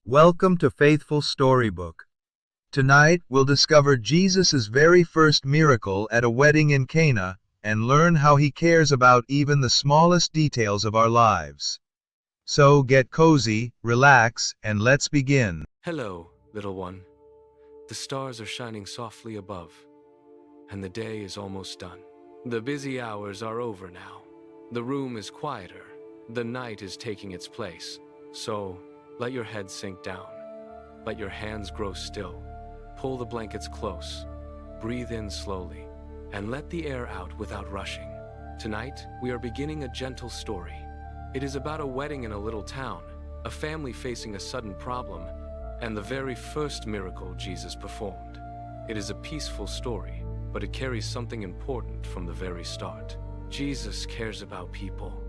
Welcome to Faithful Storybook. Tonight, we'll discover Jesus' very first miracle at a wedding in Cana and learn how he cares about even the smallest details of our lives. So get cozy, relax, and let's begin. Hello, little one. The stars are shining softly above, and the day is almost done. The busy hours are over now. The room is quieter. The night is taking its place. So, let your head sink down. Let your hands grow still. Pull the blankets close. Breathe in slowly, and let the air out without rushing. Tonight, we are beginning a gentle story. It is about a wedding in a little town, a family facing a sudden problem, and the very first miracle Jesus performed. It is a peaceful story, but it carries something important from the very start. Jesus cares about people,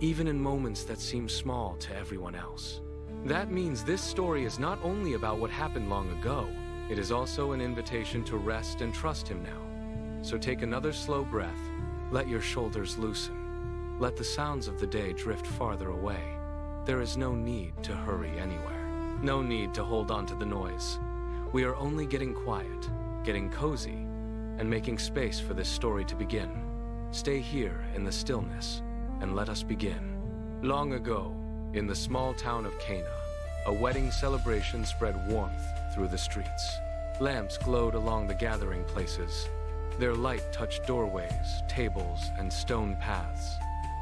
even in moments that seem small to everyone else. That means this story is not only about what happened long ago, it is also an invitation to rest and trust Him now. So take another slow breath, let your shoulders loosen, let the sounds of the day drift farther away. There is no need to hurry anywhere, no need to hold on to the noise. We are only getting quiet, getting cozy, and making space for this story to begin. Stay here in the stillness, and let us begin. Long ago, in the small town of Cana, a wedding celebration spread warmth through the streets. Lamps glowed along the gathering places. Their light touched doorways, tables, and stone paths,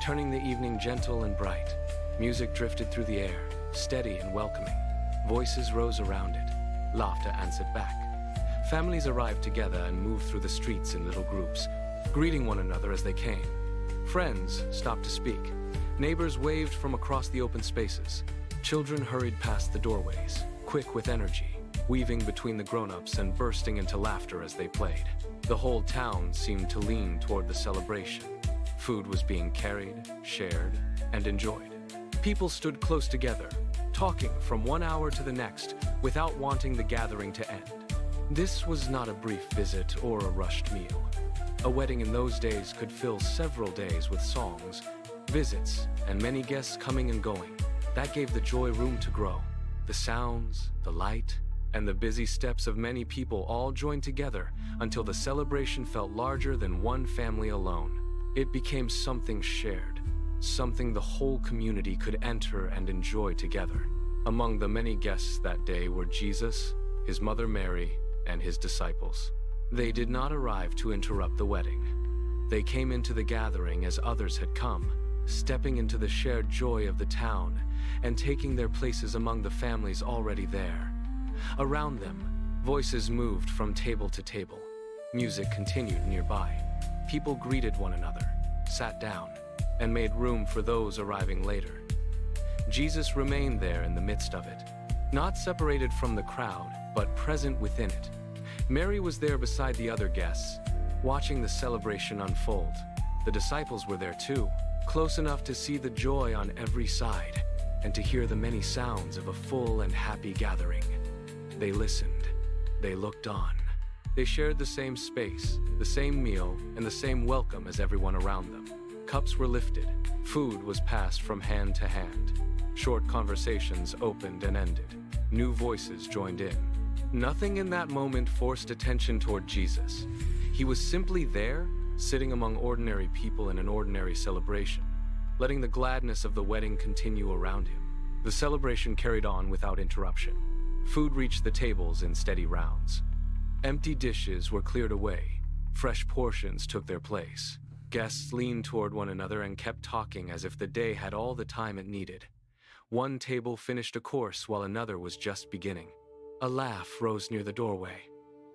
turning the evening gentle and bright. Music drifted through the air, steady and welcoming. Voices rose around it. Laughter answered back. Families arrived together and moved through the streets in little groups, greeting one another as they came. Friends stopped to speak. Neighbors waved from across the open spaces. Children hurried past the doorways, quick with energy, weaving between the grown-ups and bursting into laughter as they played. The whole town seemed to lean toward the celebration. Food was being carried, shared, and enjoyed. People stood close together, talking from one hour to the next without wanting the gathering to end. This was not a brief visit or a rushed meal. A wedding in those days could fill several days with songs, visits, and many guests coming and going. That gave the joy room to grow. The sounds, the light, and the busy steps of many people all joined together until the celebration felt larger than one family alone. It became something shared, something the whole community could enter and enjoy together. Among the many guests that day were Jesus, His mother Mary, and His disciples. They did not arrive to interrupt the wedding. They came into the gathering as others had come, stepping into the shared joy of the town and taking their places among the families already there. Around them, voices moved from table to table. Music continued nearby. People greeted one another, sat down, and made room for those arriving later. Jesus remained there in the midst of it, not separated from the crowd, but present within it. Mary was there beside the other guests, watching the celebration unfold. The disciples were there too, close enough to see the joy on every side and to hear the many sounds of a full and happy gathering. They listened. They looked on. They shared the same space, the same meal, and the same welcome as everyone around them. Cups were lifted. Food was passed from hand to hand. Short conversations opened and ended. New voices joined in. Nothing in that moment forced attention toward Jesus. He was simply there, sitting among ordinary people in an ordinary celebration, letting the gladness of the wedding continue around him. The celebration carried on without interruption. Food reached the tables in steady rounds. Empty dishes were cleared away. Fresh portions took their place. Guests leaned toward one another and kept talking as if the day had all the time it needed. One table finished a course while another was just beginning. A laugh rose near the doorway.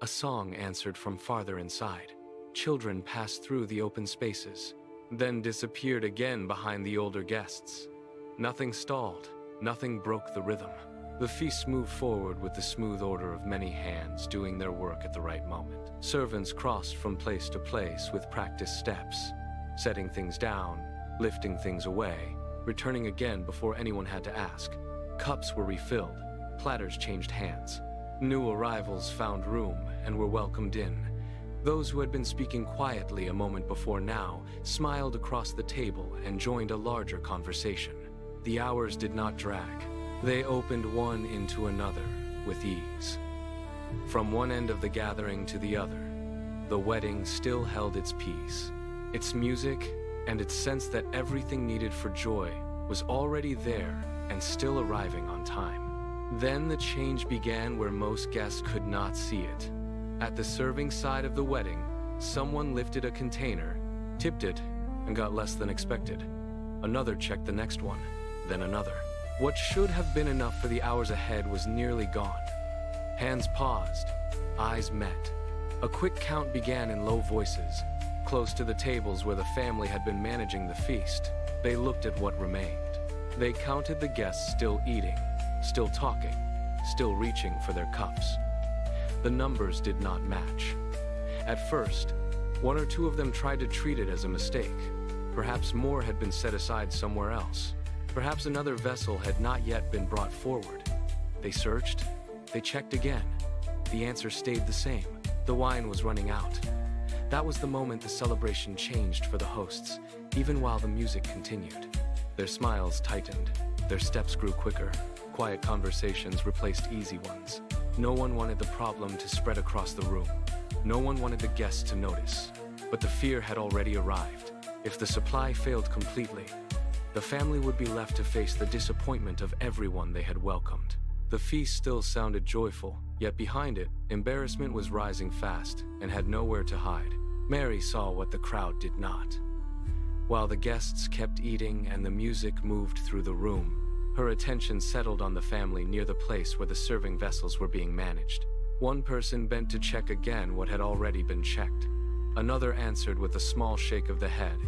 A song answered from farther inside. Children passed through the open spaces, then disappeared again behind the older guests. Nothing stalled, nothing broke the rhythm. The feast moved forward with the smooth order of many hands doing their work at the right moment. Servants crossed from place to place with practiced steps, setting things down, lifting things away, returning again before anyone had to ask. Cups were refilled, platters changed hands. New arrivals found room and were welcomed in. Those who had been speaking quietly a moment before now smiled across the table and joined a larger conversation. The hours did not drag. They opened one into another with ease. From one end of the gathering to the other, the wedding still held its peace. Its music and its sense that everything needed for joy was already there and still arriving on time. Then the change began where most guests could not see it. At the serving side of the wedding, someone lifted a container, tipped it, and got less than expected. Another checked the next one, then another. What should have been enough for the hours ahead was nearly gone. Hands paused, eyes met. A quick count began in low voices, close to the tables where the family had been managing the feast. They looked at what remained. They counted the guests still eating, still talking, still reaching for their cups. The numbers did not match. At first, one or two of them tried to treat it as a mistake. Perhaps more had been set aside somewhere else. Perhaps another vessel had not yet been brought forward. They searched, they checked again. The answer stayed the same. The wine was running out. That was the moment the celebration changed for the hosts, even while the music continued. Their smiles tightened, their steps grew quicker. Quiet conversations replaced easy ones. No one wanted the problem to spread across the room. No one wanted the guests to notice. But the fear had already arrived. If the supply failed completely, the family would be left to face the disappointment of everyone they had welcomed. The feast still sounded joyful, yet behind it, embarrassment was rising fast and had nowhere to hide. Mary saw what the crowd did not. While the guests kept eating and the music moved through the room, her attention settled on the family near the place where the serving vessels were being managed. One person bent to check again what had already been checked. Another answered with a small shake of the head.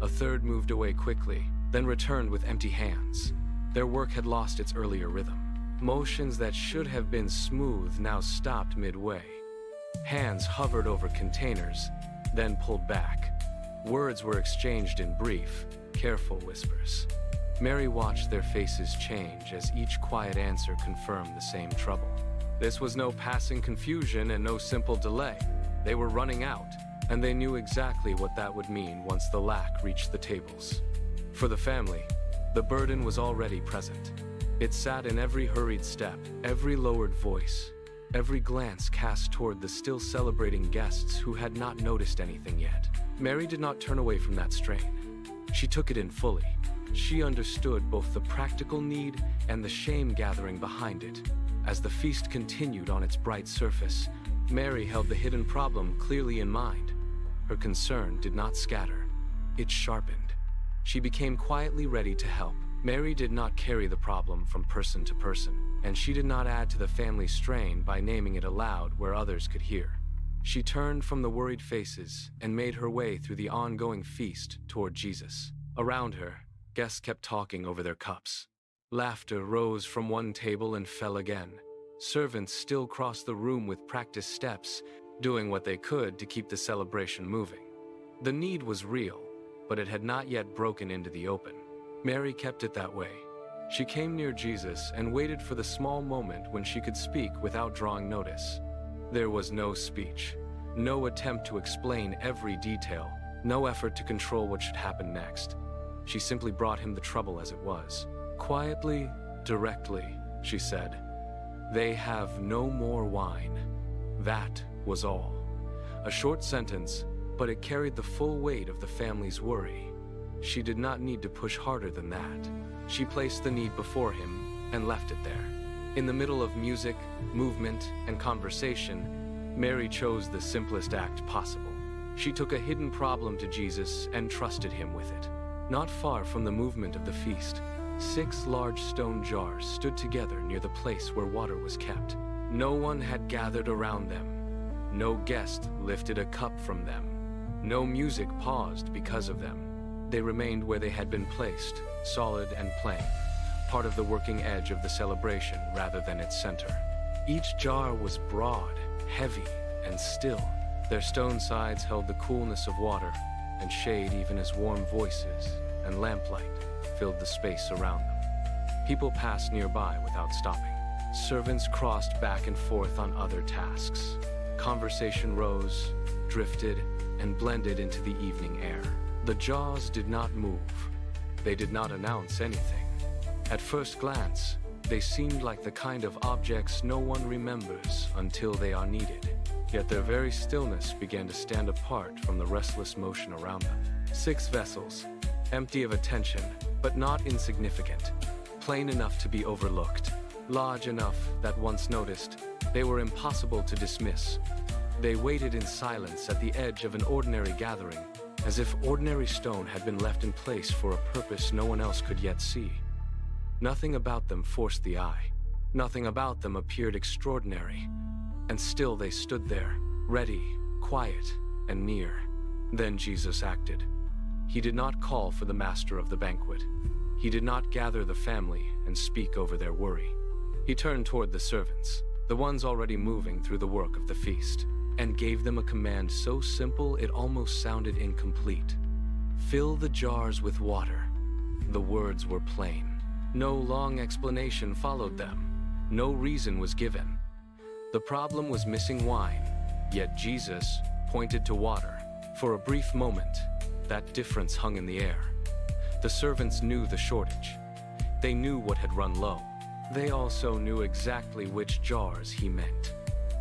A third moved away quickly, then returned with empty hands. Their work had lost its earlier rhythm. Motions that should have been smooth now stopped midway. Hands hovered over containers, then pulled back. Words were exchanged in brief, careful whispers. Mary watched their faces change as each quiet answer confirmed the same trouble. This was no passing confusion and no simple delay. They were running out, and they knew exactly what that would mean once the lack reached the tables. For the family, the burden was already present. It sat in every hurried step, every lowered voice, every glance cast toward the still celebrating guests who had not noticed anything yet. Mary did not turn away from that strain. She took it in fully. She understood both the practical need and the shame gathering behind it. As the feast continued on its bright surface, Mary held the hidden problem clearly in mind. Her concern did not scatter. It sharpened. She became quietly ready to help. Mary did not carry the problem from person to person, and she did not add to the family's strain by naming it aloud where others could hear. She turned from the worried faces and made her way through the ongoing feast toward Jesus. Around her, guests kept talking over their cups. Laughter rose from one table and fell again. Servants still crossed the room with practiced steps, doing what they could to keep the celebration moving. The need was real, but it had not yet broken into the open. Mary kept it that way. She came near Jesus and waited for the small moment when she could speak without drawing notice. There was no speech, no attempt to explain every detail, no effort to control what should happen next. She simply brought him the trouble as it was. Quietly, directly, she said, "They have no more wine." That was all. A short sentence, but it carried the full weight of the family's worry. She did not need to push harder than that. She placed the need before him and left it there. In the middle of music, movement, and conversation, Mary chose the simplest act possible. She took a hidden problem to Jesus and trusted him with it. Not far from the movement of the feast, 6 large stone jars stood together near the place where water was kept. No one had gathered around them. No guest lifted a cup from them. No music paused because of them. They remained where they had been placed, solid and plain, part of the working edge of the celebration rather than its center. Each jar was broad, heavy, and still. Their stone sides held the coolness of water and shade even as warm voices and lamplight filled the space around them. People passed nearby without stopping. Servants crossed back and forth on other tasks. Conversation rose, drifted, and blended into the evening air. The jars did not move. They did not announce anything. At first glance, They seemed like the kind of objects no one remembers until they are needed. Yet their very stillness began to stand apart from the restless motion around them. 6 vessels, empty of attention, but not insignificant. Plain enough to be overlooked. Large enough that once noticed, they were impossible to dismiss. They waited in silence at the edge of an ordinary gathering, as if ordinary stone had been left in place for a purpose no one else could yet see. Nothing about them forced the eye. Nothing about them appeared extraordinary. And still they stood there, ready, quiet, and near. Then Jesus acted. He did not call for the master of the banquet. He did not gather the family and speak over their worry. He turned toward the servants, the ones already moving through the work of the feast, and gave them a command so simple it almost sounded incomplete. Fill the jars with water. The words were plain. No long explanation followed them. No reason was given. The problem was missing wine, yet Jesus pointed to water. For a brief moment, that difference hung in the air. The servants knew the shortage. They knew what had run low. They also knew exactly which jars he meant.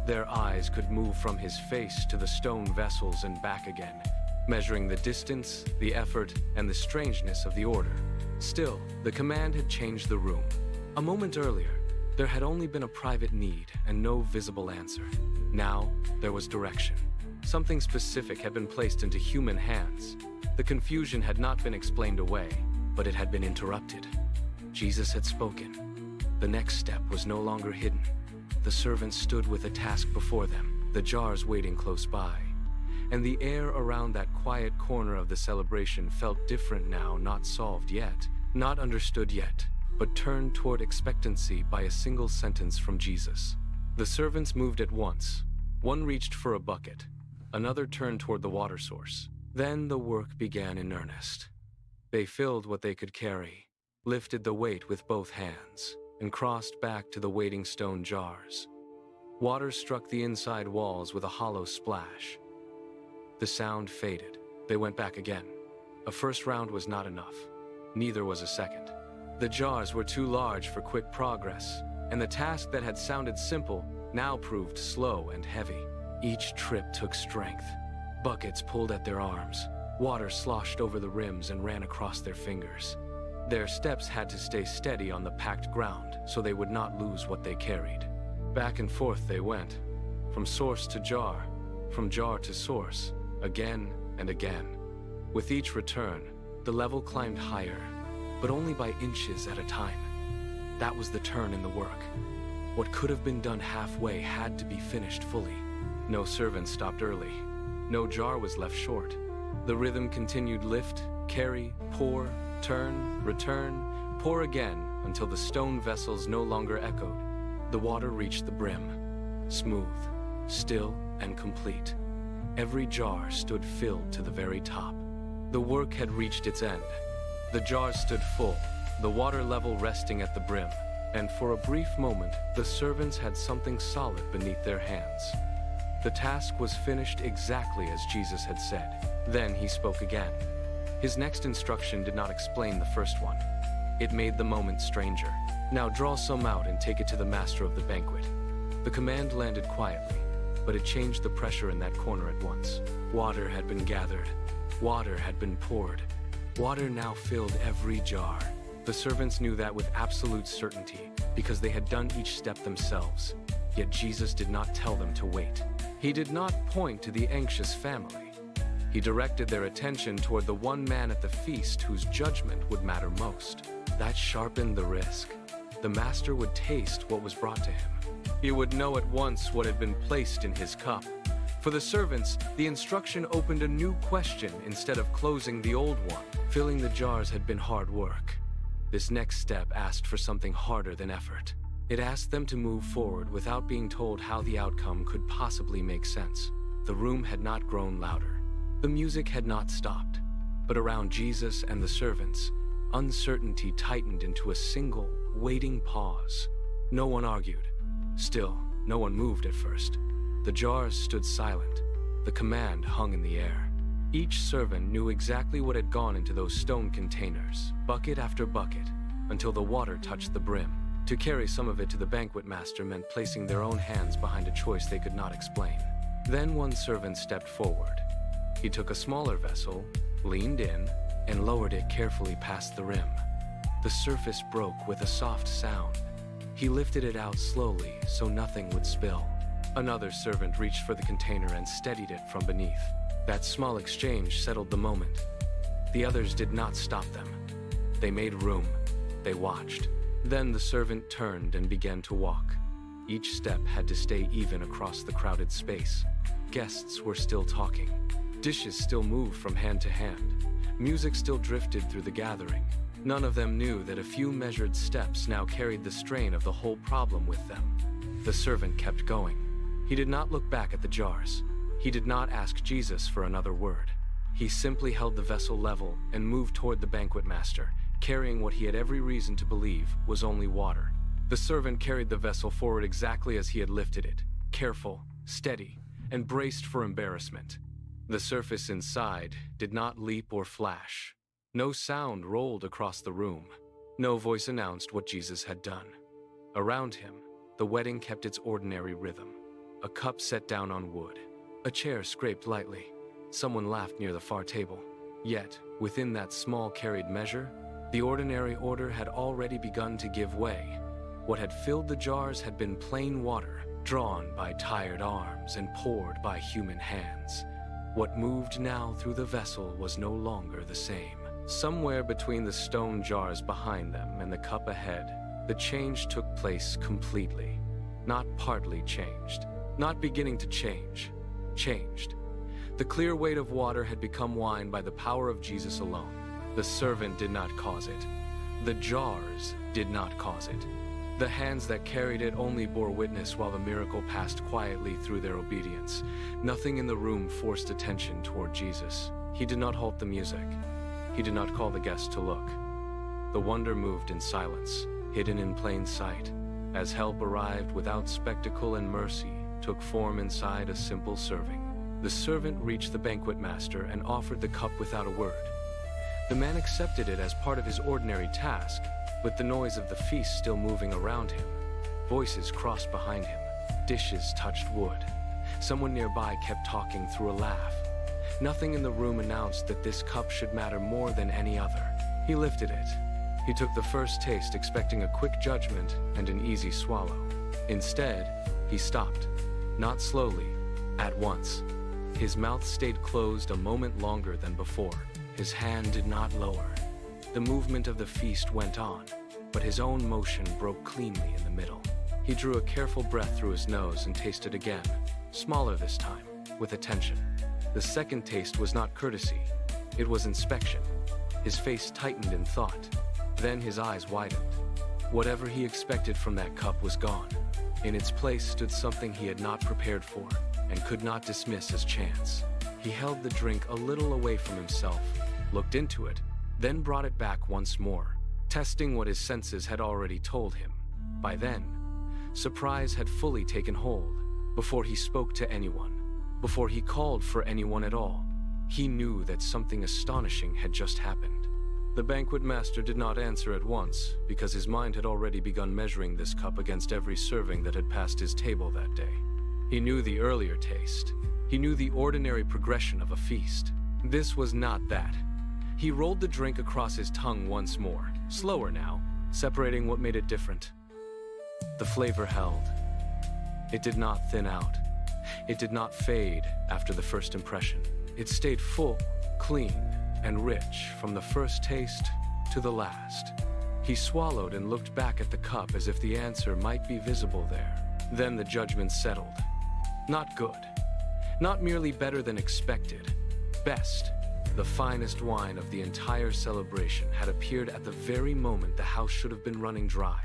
Their eyes could move from his face to the stone vessels and back again, measuring the distance, the effort, and the strangeness of the order. Still, the command had changed the room. A moment earlier, there had only been a private need and no visible answer. Now, there was direction. Something specific had been placed into human hands. The confusion had not been explained away, but it had been interrupted. Jesus had spoken. The next step was no longer hidden. The servants stood with a task before them, the jars waiting close by. And the air around that quiet corner of the celebration felt different now, not solved yet, not understood yet, but turned toward expectancy by a single sentence from Jesus. The servants moved at once. One reached for a bucket. Another turned toward the water source. Then the work began in earnest. They filled what they could carry, lifted the weight with both hands, and crossed back to the waiting stone jars. Water struck the inside walls with a hollow splash. The sound faded. They went back again. A first round was not enough. Neither was a second. The jars were too large for quick progress, and the task that had sounded simple now proved slow and heavy. Each trip took strength. Buckets pulled at their arms. Water sloshed over the rims and ran across their fingers. Their steps had to stay steady on the packed ground so they would not lose what they carried. Back and forth they went, from source to jar, from jar to source, again and again. With each return, the level climbed higher, but only by inches at a time. That was the turn in the work. What could have been done halfway had to be finished fully. No servant stopped early. No jar was left short. The rhythm continued: lift, carry, pour, turn, return, pour again, until the stone vessels no longer echoed. The water reached the brim, smooth, still, and complete. Every jar stood filled to the very top. The work had reached its end. The jars stood full, the water level resting at the brim, and for a brief moment, the servants had something solid beneath their hands. The task was finished exactly as Jesus had said. Then he spoke again. His next instruction did not explain the first one. It made the moment stranger. Now draw some out and take it to the master of the banquet. The command landed quietly, but it changed the pressure in that corner at once. Water had been gathered. Water had been poured. Water now filled every jar. The servants knew that with absolute certainty, because they had done each step themselves. Yet Jesus did not tell them to wait. He did not point to the anxious family. He directed their attention toward the one man at the feast whose judgment would matter most. That sharpened the risk. The master would taste what was brought to him. He would know at once what had been placed in his cup. For the servants, the instruction opened a new question instead of closing the old one. Filling the jars had been hard work. This next step asked for something harder than effort. It asked them to move forward without being told how the outcome could possibly make sense. The room had not grown louder. The music had not stopped. But around Jesus and the servants, uncertainty tightened into a single, waiting pause. No one argued. Still, no one moved at first. The jars stood silent. The command hung in the air. Each servant knew exactly what had gone into those stone containers, bucket after bucket, until the water touched the brim. To carry some of it to the banquet master meant placing their own hands behind a choice they could not explain. Then one servant stepped forward. He took a smaller vessel, leaned in, and lowered it carefully past the rim. The surface broke with a soft sound. He lifted it out slowly so nothing would spill. Another servant reached for the container and steadied it from beneath. That small exchange settled the moment. The others did not stop them. They made room. They watched. Then the servant turned and began to walk. Each step had to stay even across the crowded space. Guests were still talking. Dishes still moved from hand to hand. Music still drifted through the gathering. None of them knew that a few measured steps now carried the strain of the whole problem with them. The servant kept going. He did not look back at the jars. He did not ask Jesus for another word. He simply held the vessel level and moved toward the banquet master, carrying what he had every reason to believe was only water. The servant carried the vessel forward exactly as he had lifted it, careful, steady, and braced for embarrassment. The surface inside did not leap or flash. No sound rolled across the room. No voice announced what Jesus had done. Around him, the wedding kept its ordinary rhythm. A cup set down on wood. A chair scraped lightly. Someone laughed near the far table. Yet, within that small carried measure, the ordinary order had already begun to give way. What had filled the jars had been plain water, drawn by tired arms and poured by human hands. What moved now through the vessel was no longer the same. Somewhere between the stone jars behind them and the cup ahead, the change took place completely. Not partly changed. Not beginning to change. Changed. The clear weight of water had become wine by the power of Jesus alone. The servant did not cause it. The jars did not cause it. The hands that carried it only bore witness while the miracle passed quietly through their obedience. Nothing in the room forced attention toward Jesus. He did not halt the music. He did not call the guests to look. The wonder moved in silence, hidden in plain sight, as help arrived without spectacle and mercy took form inside a simple serving. The servant reached the banquet master and offered the cup without a word. The man accepted it as part of his ordinary task, with the noise of the feast still moving around him. Voices crossed behind him. Dishes touched wood. Someone nearby kept talking through a laugh. Nothing in the room announced that this cup should matter more than any other. He lifted it. He took the first taste expecting a quick judgment and an easy swallow. Instead, he stopped. Not slowly, at once. His mouth stayed closed a moment longer than before. His hand did not lower. The movement of the feast went on, but his own motion broke cleanly in the middle. He drew a careful breath through his nose and tasted again, smaller this time, with attention. The second taste was not courtesy. It was inspection. His face tightened in thought. Then his eyes widened. Whatever he expected from that cup was gone. In its place stood something he had not prepared for and could not dismiss as chance. He held the drink a little away from himself, looked into it, then brought it back once more, testing what his senses had already told him. By then, surprise had fully taken hold. Before he spoke to anyone, before he called for anyone at all, he knew that something astonishing had just happened. The banquet master did not answer at once, because his mind had already begun measuring this cup against every serving that had passed his table that day. He knew the earlier taste. He knew the ordinary progression of a feast. This was not that. He rolled the drink across his tongue once more, slower now, separating what made it different. The flavor held. It did not thin out. It did not fade after the first impression. It stayed full, clean, and rich from the first taste to the last. He swallowed and looked back at the cup as if the answer might be visible there. Then the judgment settled. Not good. Not merely better than expected. Best. The finest wine of the entire celebration had appeared at the very moment the house should have been running dry.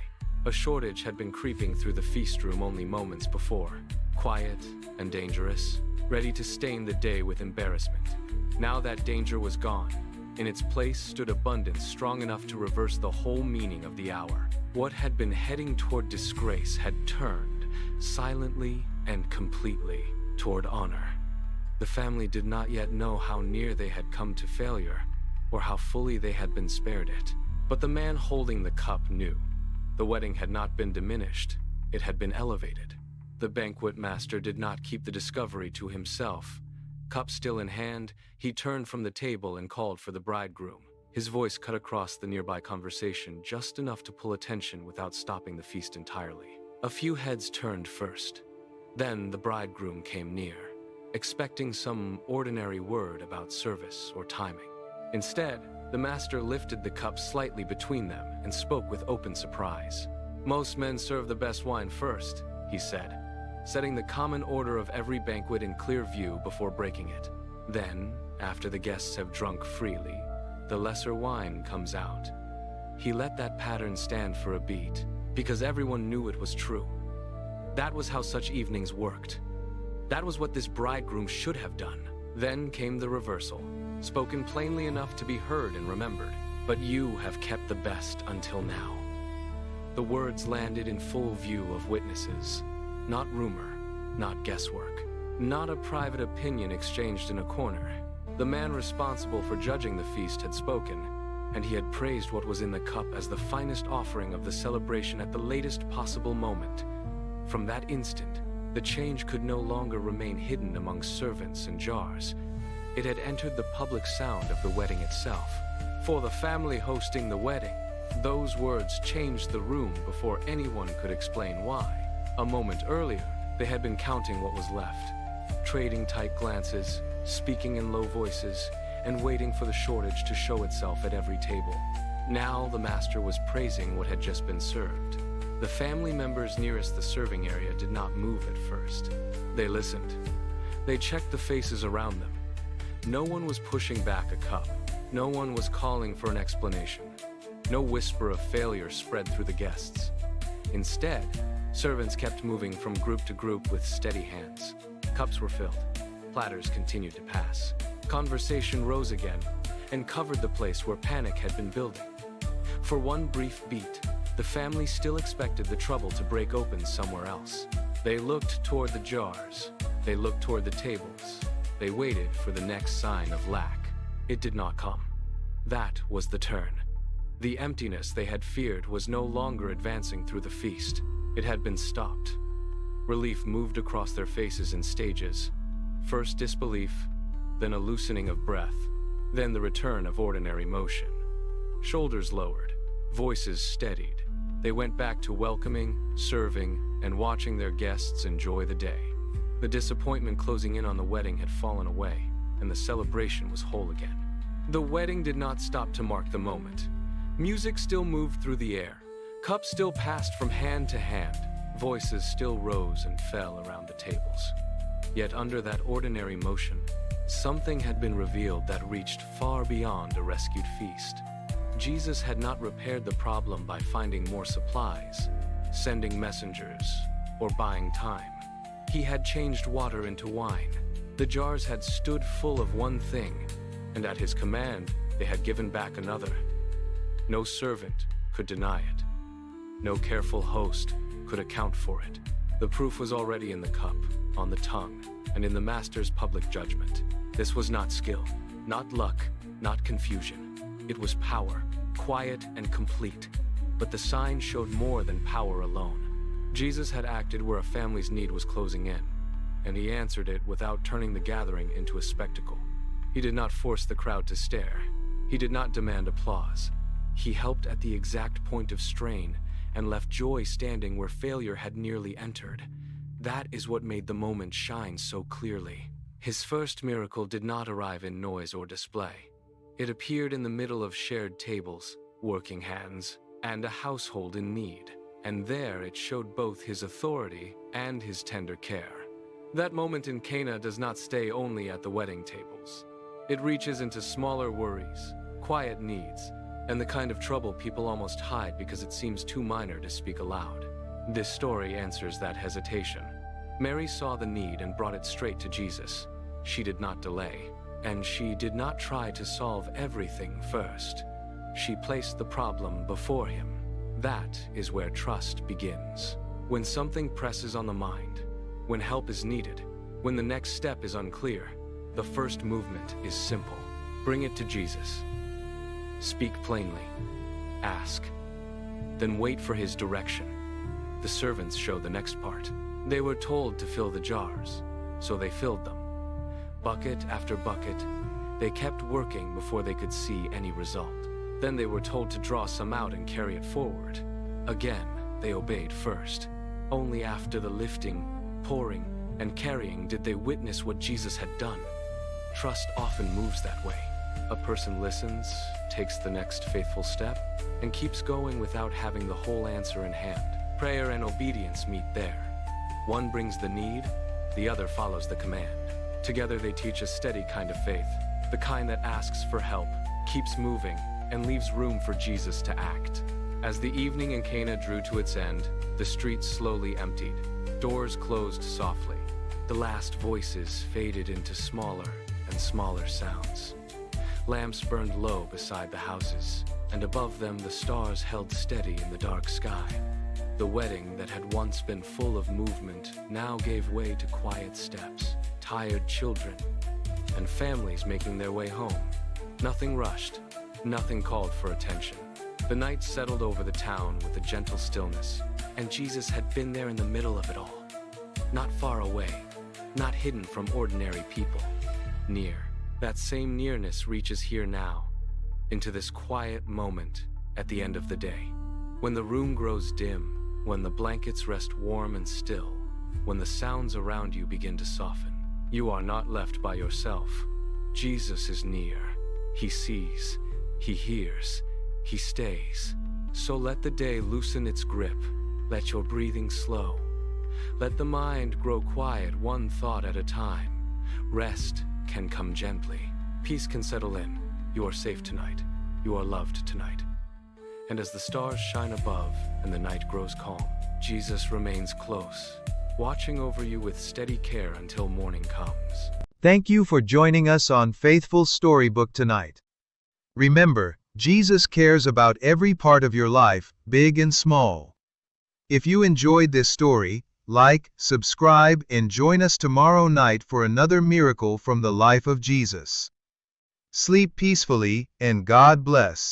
A shortage had been creeping through the feast room only moments before. Quiet and dangerous, ready to stain the day with embarrassment. Now that danger was gone. In its place stood abundance strong enough to reverse the whole meaning of the hour. What had been heading toward disgrace had turned, silently and completely, toward honor. The family did not yet know how near they had come to failure, or how fully they had been spared it. But the man holding the cup knew. The wedding had not been diminished, it had been elevated. The banquet master did not keep the discovery to himself. Cup still in hand, he turned from the table and called for the bridegroom. His voice cut across the nearby conversation just enough to pull attention without stopping the feast entirely. A few heads turned first. Then the bridegroom came near, expecting some ordinary word about service or timing. Instead, the master lifted the cup slightly between them and spoke with open surprise. "Most men serve the best wine first," he said, setting the common order of every banquet in clear view before breaking it. Then, after the guests have drunk freely, the lesser wine comes out. He let that pattern stand for a beat, because everyone knew it was true. That was how such evenings worked. That was what this bridegroom should have done. Then came the reversal, spoken plainly enough to be heard and remembered. "But you have kept the best until now." The words landed in full view of witnesses. Not rumor, not guesswork, not a private opinion exchanged in a corner. The man responsible for judging the feast had spoken, and he had praised what was in the cup as the finest offering of the celebration at the latest possible moment. From that instant, the change could no longer remain hidden among servants and jars. It had entered the public sound of the wedding itself. For the family hosting the wedding, those words changed the room before anyone could explain why. A moment earlier, they had been counting what was left, trading tight glances, speaking in low voices, and waiting for the shortage to show itself at every table. Now the master was praising what had just been served. The family members nearest the serving area did not move at first. They listened. They checked the faces around them. No one was pushing back a cup. No one was calling for an explanation. No whisper of failure spread through the guests. Instead, servants kept moving from group to group with steady hands. Cups were filled. Platters continued to pass. Conversation rose again and covered the place where panic had been building. For one brief beat, the family still expected the trouble to break open somewhere else. They looked toward the jars. They looked toward the tables. They waited for the next sign of lack. It did not come. That was the turn. The emptiness they had feared was no longer advancing through the feast. It had been stopped. Relief moved across their faces in stages. First disbelief, then a loosening of breath, then the return of ordinary motion. Shoulders lowered, voices steadied. They went back to welcoming, serving, and watching their guests enjoy the day. The disappointment closing in on the wedding had fallen away, and the celebration was whole again. The wedding did not stop to mark the moment. Music still moved through the air. Cups still passed from hand to hand. Voices still rose and fell around the tables. Yet under that ordinary motion, something had been revealed that reached far beyond a rescued feast. Jesus had not repaired the problem by finding more supplies, sending messengers, or buying time. He had changed water into wine. The jars had stood full of one thing, and at his command, they had given back another. No servant could deny it. No careful host could account for it. The proof was already in the cup, on the tongue, and in the master's public judgment. This was not skill, not luck, not confusion. It was power, quiet and complete. But the sign showed more than power alone. Jesus had acted where a family's need was closing in, and he answered it without turning the gathering into a spectacle. He did not force the crowd to stare. He did not demand applause. He helped at the exact point of strain and left joy standing where failure had nearly entered. That is what made the moment shine so clearly. His first miracle did not arrive in noise or display. It appeared in the middle of shared tables, working hands, and a household in need. And there it showed both his authority and his tender care. That moment in Cana does not stay only at the wedding tables. It reaches into smaller worries, quiet needs, and the kind of trouble people almost hide because it seems too minor to speak aloud. This story answers that hesitation. Mary saw the need and brought it straight to Jesus. She did not delay, and she did not try to solve everything first. She placed the problem before him. That is where trust begins. When something presses on the mind, when help is needed, when the next step is unclear, the first movement is simple. Bring it to Jesus. Speak plainly. Ask. then wait for his direction. The servants show the next part. They were told to fill the jars, so they filled them. Bucket after bucket, they kept working before they could see any result. Then they were told to draw some out and carry it forward. Again, they obeyed first. Only after the lifting, pouring, and carrying did they witness what Jesus had done. Trust often moves that way. A person listens, takes the next faithful step, and keeps going without having the whole answer in hand. Prayer and obedience meet there. One brings the need, the other follows the command. Together they teach a steady kind of faith, the kind that asks for help, keeps moving, and leaves room for Jesus to act. As the evening in Cana drew to its end, the streets slowly emptied. Doors closed softly. The last voices faded into smaller and smaller sounds. Lamps burned low beside the houses, and above them the stars held steady in the dark sky. The wedding that had once been full of movement now gave way to quiet steps, tired children, and families making their way home. Nothing rushed, nothing called for attention. The night settled over the town with a gentle stillness, and Jesus had been there in the middle of it all. Not far away, not hidden from ordinary people. Near. That same nearness reaches here now, into this quiet moment at the end of the day. When the room grows dim, when the blankets rest warm and still, when the sounds around you begin to soften, you are not left by yourself. Jesus is near. He sees, he hears, he stays. So let the day loosen its grip. Let your breathing slow. Let the mind grow quiet, one thought at a time. Rest can come gently. Peace can settle in. You are safe tonight. You are loved tonight. And as the stars shine above and the night grows calm, Jesus remains close, watching over you with steady care until morning comes. Thank you for joining us on Faithful Storybook tonight. Remember, Jesus cares about every part of your life, big and small. If you enjoyed this story, like, subscribe, and join us tomorrow night for another miracle from the life of Jesus. Sleep peacefully, and God bless.